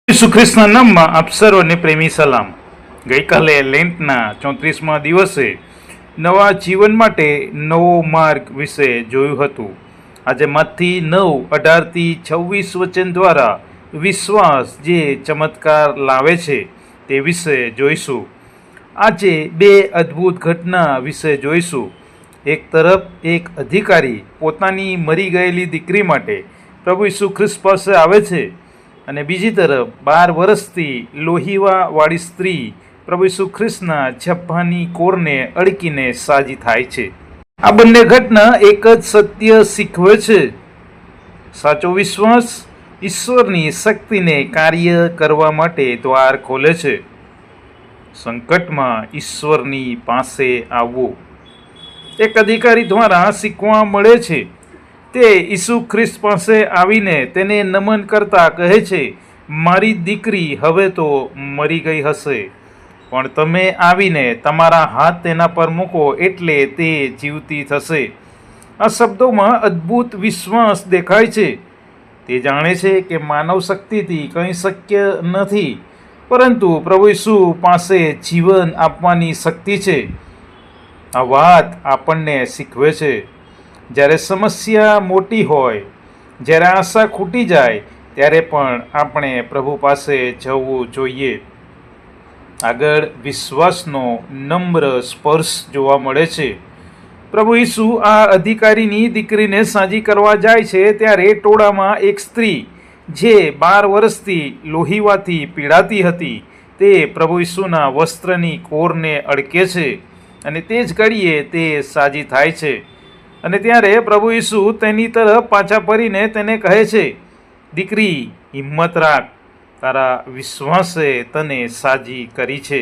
ઈસુ ખ્રિસ્તના નામમાં આપ સર્વને પ્રેમી સલામ. ગઈકાલે લેન્ટના 34મા દિવસે નવા જીવન માટે નવો માર્ગ વિશે જોયું હતું. આજે માથી 9:18-26 વચન દ્વારા વિશ્વાસ જે ચમત્કાર લાવે છે તે વિશે જોઈશું. આજે બે અદ્ભુત ઘટના વિશે જોઈશું. એક તરફ એક અધિકારી પોતાની મરી ગયેલી દીકરી માટે પ્રભુ ઈસુ ખ્રિસ્ત પાસે આવે છે અને બીજી તરફ 12 વર્ષથી લોહીવાવાળી સ્ત્રી પ્રભુ ઈસુ ખ્રિસ્તના ઝભ્ભાની કોરને અડકીને સાજી થાય છે. આ બંને ઘટના એક જ સત્ય શીખવે છે. સાચો વિશ્વાસ ઈશ્વરની શક્તિને કાર્ય કરવા માટે દ્વાર ખોલે છે. સંકટમાં ઈશ્વરની પાસે આવવું એક અધિકારી દ્વારા શીખવા મળે છે. તે ઈસુ ખ્રિસ્ત પાસે આવીને તેને નમન કરતા કહે છે, મારી દીકરી હવે તો મરી ગઈ હશે, પણ તમે આવીને તમારા હાથ તેના પર મૂકો એટલે તે જીવતી થશે. આ શબ્દોમાં અદ્ભુત વિશ્વાસ દેખાય છે. તે જાણે છે કે માનવ શક્તિથી કંઈ શક્ય નથી, પરંતુ પ્રભુ ઈસુ પાસે જીવન આપવાની શક્તિ છે. આ વાત આપણને શીખવે છે, જ્યારે સમસ્યા મોટી હોય, જ્યારે આશા ખૂટી જાય, ત્યારે પણ આપણે પ્રભુ પાસે જવું જોઈએ. આગળ વિશ્વાસનો નમ્ર સ્પર્શ જોવા મળે છે. પ્રભુ ઈસુ આ અધિકારીની દીકરીને સાજી કરવા જાય છે ત્યારે ટોળામાં એક સ્ત્રી જે 12 વર્ષથી લોહીવાથી પીડાતી હતી તે પ્રભુ ઈસુના વસ્ત્રની કોરને અડકે છે અને તે જ ઘડીએ તે સાજી થાય છે. અને ત્યારે પ્રભુ ઈસુ તેની તરફ પાછા ફરીને તેને કહે છે, દીકરી, હિંમત રાખ, તારા વિશ્વાસે તને સાજી કરી છે.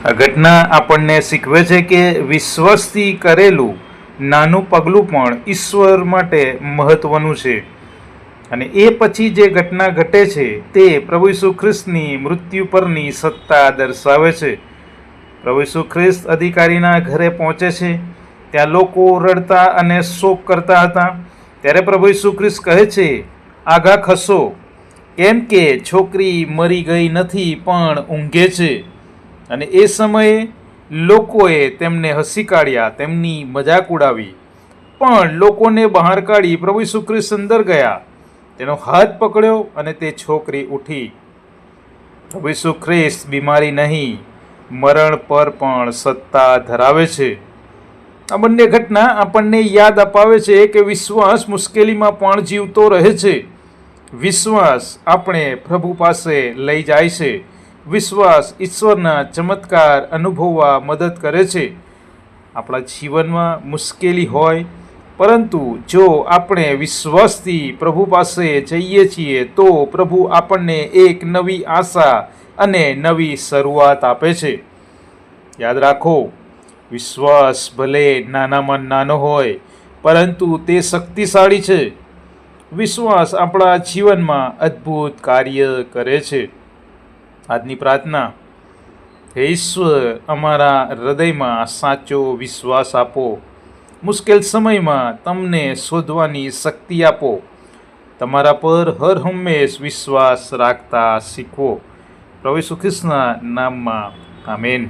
આ ઘટના આપણને શીખવે છે કે વિશ્વાસથી કરેલું નાનું પગલું પણ ઈશ્વર માટે મહત્વનું છે. અને એ પછી જે ઘટના ઘટે છે તે પ્રભુ ઈસુ ખ્રિસ્તની મૃત્યુ પરની સત્તા દર્શાવે છે. પ્રભુ ઈસુ ખ્રિસ્ત અધિકારીના ઘરે પહોંચે છે. ત્યાં લોકો રડતા અને શોક કરતા હતા. ત્યારે પ્રભુ ઈસુ ખ્રિસ્ત કહે છે, આગા ખસો, કેમ કે છોકરી મરી ગઈ નથી પણ ઊંઘે છે. અને એ સમયે લોકોએ તેમને હસી કાઢ્યા, તેમની મજાક ઉડાવી. પણ લોકોને બહાર કાઢી પ્રભુ ઈસુ ખ્રિસ્ત અંદર ગયા, તેનો હાથ પકડ્યો અને તે છોકરી ઉઠી. પ્રભુ ઈસુ ખ્રિસ્ત બીમારી નહીં, મરણ પર પણ સત્તા ધરાવે છે. આ બંને ઘટના આપણને યાદ અપાવે છે કે વિશ્વાસ મુશ્કેલીમાં પણ જીવતો રહે છે. વિશ્વાસ આપણે પ્રભુ પાસે લઈ જાય છે. વિશ્વાસ ઈશ્વરના ચમત્કાર અનુભવવા મદદ કરે છે. આપણા જીવનમાં મુશ્કેલી હોય, પરંતુ જો આપણે વિશ્વાસથી પ્રભુ પાસે જઈએ છીએ તો પ્રભુ આપણને એક નવી આશા અને નવી શરૂઆત આપે છે. યાદ રાખો, વિશ્વાસ ભલે નાનામાં નાનો હોય, પરંતુ તે શક્તિશાળી છે. વિશ્વાસ આપણા જીવનમાં અદ્ભુત કાર્ય કરે છે. આજની પ્રાર્થના, હે ઈશ્વર, અમારા હૃદયમાં સાચો વિશ્વાસ આપો. મુશ્કેલ સમયમાં તમને શોધવાની શક્તિ આપો. તમારા પર હર હંમેશ વિશ્વાસ રાખતા શીખવો. પ્રભુ ઈસુ ખ્રિસ્તના નામમાં આમેન.